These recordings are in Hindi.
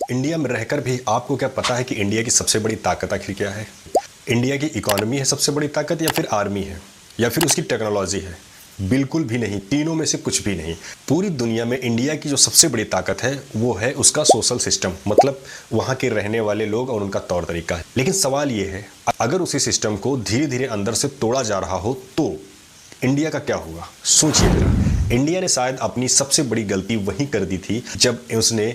इंडिया में रहकर भी आपको क्या पता है कि इंडिया की सबसे बड़ी ताकत आखिर क्या है? इंडिया की इकोनॉमी है सबसे बड़ी ताकत, या फिर आर्मी है, या फिर उसकी टेक्नोलॉजी है? बिल्कुल भी नहीं, तीनों में से कुछ भी नहीं। पूरी दुनिया में इंडिया की जो सबसे बड़ी ताकत है वो है उसका सोशल सिस्टम, मतलब वहाँ के रहने वाले लोग और उनका तौर तरीका है। लेकिन सवाल ये है, अगर उसी सिस्टम को धीरे धीरे अंदर से तोड़ा जा रहा हो तो इंडिया का क्या होगा? सोचिए जरा। इंडिया ने शायद अपनी सबसे बड़ी गलती वहीं कर दी थी जब उसने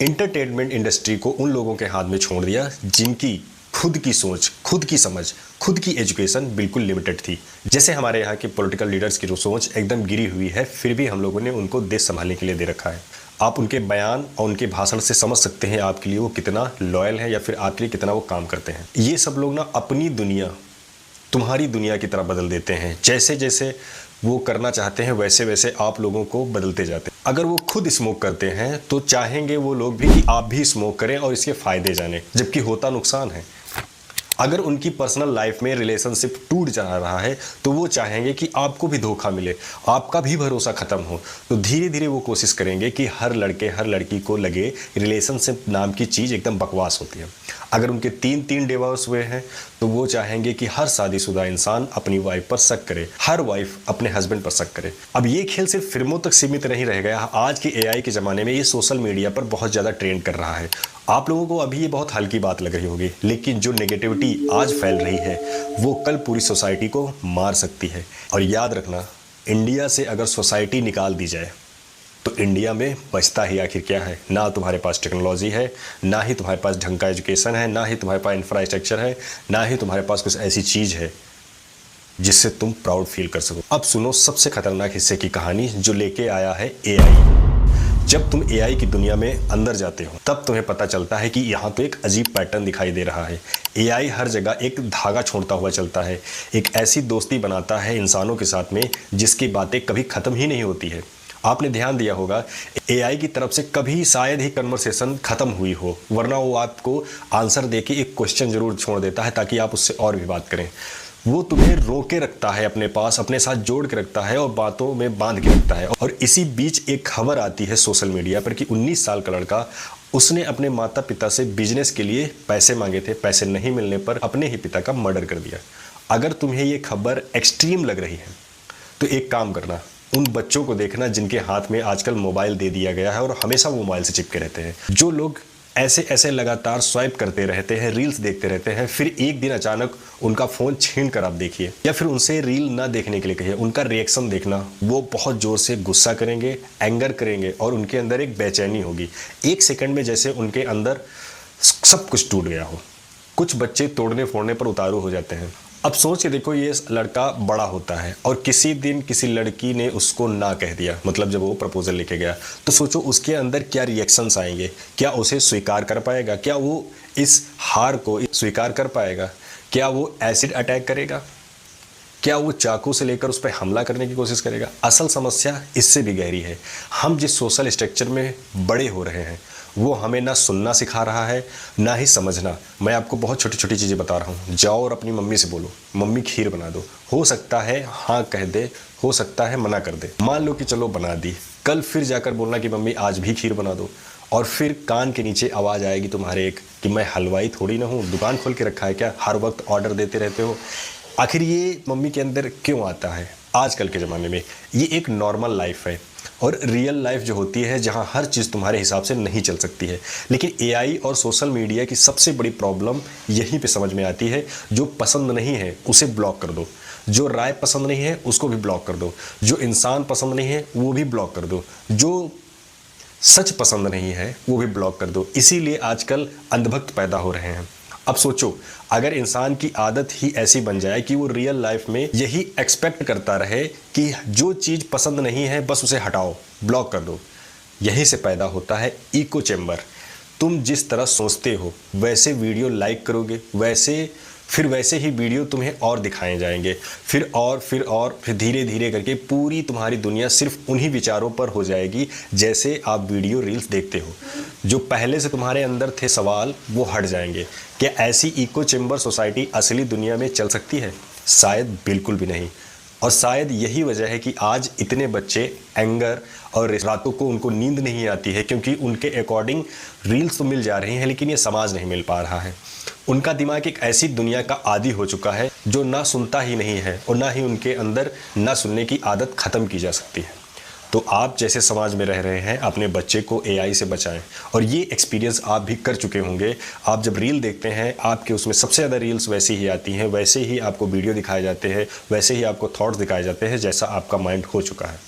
इंटरटेनमेंट इंडस्ट्री को उन लोगों के हाथ में छोड़ दिया जिनकी खुद की सोच, खुद की समझ, खुद की एजुकेशन बिल्कुल लिमिटेड थी। जैसे हमारे यहाँ के पॉलिटिकल लीडर्स की जो सोच एकदम गिरी हुई है, फिर भी हम लोगों ने उनको देश संभालने के लिए दे रखा है। आप उनके बयान और उनके भाषण से समझ सकते हैं आपके लिए वो कितना लॉयल है या फिर आपके लिए कितना वो काम करते हैं। ये सब लोग ना अपनी दुनिया तुम्हारी दुनिया की तरह बदल देते हैं। जैसे जैसे वो करना चाहते हैं वैसे वैसे आप लोगों को बदलते जाते हैं। अगर वो खुद स्मोक करते हैं तो चाहेंगे वो लोग भी कि आप भी स्मोक करें और इसके फायदे जानें, जबकि होता नुकसान है। अगर उनकी पर्सनल लाइफ में रिलेशनशिप टूट जा रहा है तो वो चाहेंगे कि आपको भी धोखा मिले, आपका भी भरोसा खत्म हो। तो धीरे धीरे वो कोशिश करेंगे कि हर लड़के हर लड़की को लगे रिलेशनशिप नाम की चीज़ एकदम बकवास होती है। अगर उनके तीन डिवोर्स हुए हैं तो वो चाहेंगे कि हर शादीशुदा इंसान अपनी वाइफ पर शक करे, हर वाइफ अपने हस्बैंड पर शक करे। अब ये खेल सिर्फ फिल्मों तक सीमित नहीं रह गया। आज के एआई के ज़माने में ये सोशल मीडिया पर बहुत ज़्यादा ट्रेंड कर रहा है। आप लोगों को अभी ये बहुत हल्की बात लग रही होगी, लेकिन जो नेगेटिविटी आज फैल रही है वो कल पूरी सोसाइटी को मार सकती है। और याद रखना, इंडिया से अगर सोसाइटी निकाल दी जाए तो इंडिया में बचता ही आखिर क्या है? ना तुम्हारे पास टेक्नोलॉजी है, ना ही तुम्हारे पास ढंग का एजुकेशन है, ना ही तुम्हारे पास इंफ्रास्ट्रक्चर है, ना ही तुम्हारे पास कुछ ऐसी चीज़ है जिससे तुम प्राउड फील कर सको। अब सुनो सबसे खतरनाक हिस्से की कहानी जो लेके आया है एआई। जब तुम एआई की दुनिया में अंदर जाते हो तब तुम्हें पता चलता है कि यहाँ तो एक अजीब पैटर्न दिखाई दे रहा है। एआई हर जगह एक धागा छोड़ता हुआ चलता है, एक ऐसी दोस्ती बनाता है इंसानों के साथ में जिसकी बातें कभी ख़त्म ही नहीं होती है। आपने ध्यान दिया होगा एआई की तरफ से कभी शायद ही कन्वर्सेशन ख़त्म हुई हो, वरना वो आपको आंसर देके एक क्वेश्चन जरूर छोड़ देता है ताकि आप उससे और भी बात करें। वो तुम्हें रोके रखता है, अपने पास अपने साथ जोड़ के रखता है और बातों में बांध के रखता है। और इसी बीच एक खबर आती है सोशल मीडिया पर कि 19 साल का लड़का, उसने अपने माता पिता से बिजनेस के लिए पैसे मांगे थे, पैसे नहीं मिलने पर अपने ही पिता का मर्डर कर दिया। अगर तुम्हें ये खबर एक्सट्रीम लग रही है तो एक काम करना, उन बच्चों को देखना जिनके हाथ में आजकल मोबाइल दे दिया गया है और हमेशा वो मोबाइल से चिपके रहते हैं। जो लोग ऐसे ऐसे लगातार स्वाइप करते रहते हैं, रील्स देखते रहते हैं, फिर एक दिन अचानक उनका फ़ोन छीन कर आप देखिए, या फिर उनसे रील ना देखने के लिए कहिए, उनका रिएक्शन देखना। वो बहुत ज़ोर से गुस्सा करेंगे, एंगर करेंगे और उनके अंदर एक बेचैनी होगी। एक सेकंड में जैसे उनके अंदर सब कुछ टूट गया हो। कुछ बच्चे तोड़ने फोड़ने पर उतारू हो जाते हैं। अब सोच के देखो, ये लड़का बड़ा होता है और किसी दिन किसी लड़की ने उसको ना कह दिया, मतलब जब वो प्रपोजल लेके गया, तो सोचो उसके अंदर क्या रिएक्शंस आएंगे। क्या उसे स्वीकार कर पाएगा? क्या वो इस हार को स्वीकार कर पाएगा? क्या वो एसिड अटैक करेगा? क्या वो चाकू से लेकर उस पर हमला करने की कोशिश करेगा? असल समस्या इससे भी गहरी है। हम जिस सोशल स्ट्रक्चर में बड़े हो रहे हैं वो हमें ना सुनना सिखा रहा है ना ही समझना। मैं आपको बहुत छोटी छोटी चीज़ें बता रहा हूँ। जाओ और अपनी मम्मी से बोलो, मम्मी खीर बना दो। हो सकता है हाँ कह दे, हो सकता है मना कर दे। मान लो कि चलो बना दी, कल फिर जाकर बोलना कि मम्मी आज भी खीर बना दो, और फिर कान के नीचे आवाज़ आएगी तुम्हारे एक कि मैं हलवाई थोड़ी ना हूँ, दुकान खोल के रखा है क्या, हर वक्त ऑर्डर देते रहते हो। आखिर ये मम्मी के अंदर क्यों आता है? आजकल के ज़माने में ये एक नॉर्मल लाइफ है और रियल लाइफ जो होती है जहाँ हर चीज़ तुम्हारे हिसाब से नहीं चल सकती है। लेकिन एआई और सोशल मीडिया की सबसे बड़ी प्रॉब्लम यहीं पे समझ में आती है। जो पसंद नहीं है उसे ब्लॉक कर दो, जो राय पसंद नहीं है उसको भी ब्लॉक कर दो, जो इंसान पसंद नहीं है वो भी ब्लॉक कर दो, जो सच पसंद नहीं है वो भी ब्लॉक कर दो। इसीलिए आजकल अंधभक्त पैदा हो रहे हैं। अब सोचो, अगर इंसान की आदत ही ऐसी बन जाए कि वो रियल लाइफ में यही एक्सपेक्ट करता रहे कि जो चीज़ पसंद नहीं है बस उसे हटाओ, ब्लॉक कर दो, यहीं से पैदा होता है इको चेम्बर। तुम जिस तरह सोचते हो वैसे वीडियो लाइक करोगे, वैसे ही वीडियो तुम्हें और दिखाए जाएंगे, फिर धीरे धीरे करके पूरी तुम्हारी दुनिया सिर्फ उन्हीं विचारों पर हो जाएगी जैसे आप वीडियो रील्स देखते हो। जो पहले से तुम्हारे अंदर थे सवाल वो हट जाएंगे। क्या ऐसी इको चेम्बर सोसाइटी असली दुनिया में चल सकती है? शायद बिल्कुल भी नहीं। और शायद यही वजह है कि आज इतने बच्चे एंगर और रातों को उनको नींद नहीं आती है, क्योंकि उनके अकॉर्डिंग रील्स तो मिल जा रही हैं लेकिन ये समाज नहीं मिल पा रहा है। उनका दिमाग एक ऐसी दुनिया का आदी हो चुका है जो ना सुनता ही नहीं है और ना ही उनके अंदर ना सुनने की आदत ख़त्म की जा सकती है। तो आप जैसे समाज में रह रहे हैं, अपने बच्चे को एआई से बचाएं। और ये एक्सपीरियंस आप भी कर चुके होंगे। आप जब रील देखते हैं, आपके उसमें सबसे ज़्यादा रील्स वैसी ही आती हैं, वैसे ही आपको वीडियो दिखाए जाते हैं, वैसे ही आपको थॉट्स दिखाए जाते हैं जैसा आपका माइंड हो चुका है।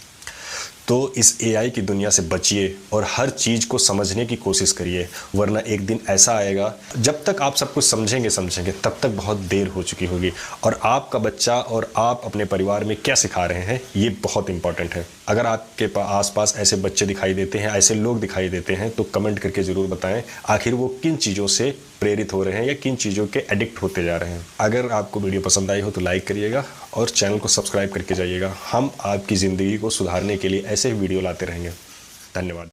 तो इस एआई की दुनिया से बचिए और हर चीज़ को समझने की कोशिश करिए, वरना एक दिन ऐसा आएगा जब तक आप सब कुछ समझेंगे तब तक बहुत देर हो चुकी होगी। और आपका बच्चा और आप अपने परिवार में क्या सिखा रहे हैं, ये बहुत इंपॉर्टेंट है। अगर आपके आसपास ऐसे बच्चे दिखाई देते हैं, ऐसे लोग दिखाई देते हैं, तो कमेंट करके ज़रूर बताएं आखिर वो किन चीज़ों से प्रेरित हो रहे हैं या किन चीज़ों के एडिक्ट होते जा रहे हैं। अगर आपको वीडियो पसंद आई हो तो लाइक करिएगा और चैनल को सब्सक्राइब करके जाइएगा। हम आपकी ज़िंदगी को सुधारने के लिए ऐसे ही वीडियो लाते रहेंगे। धन्यवाद।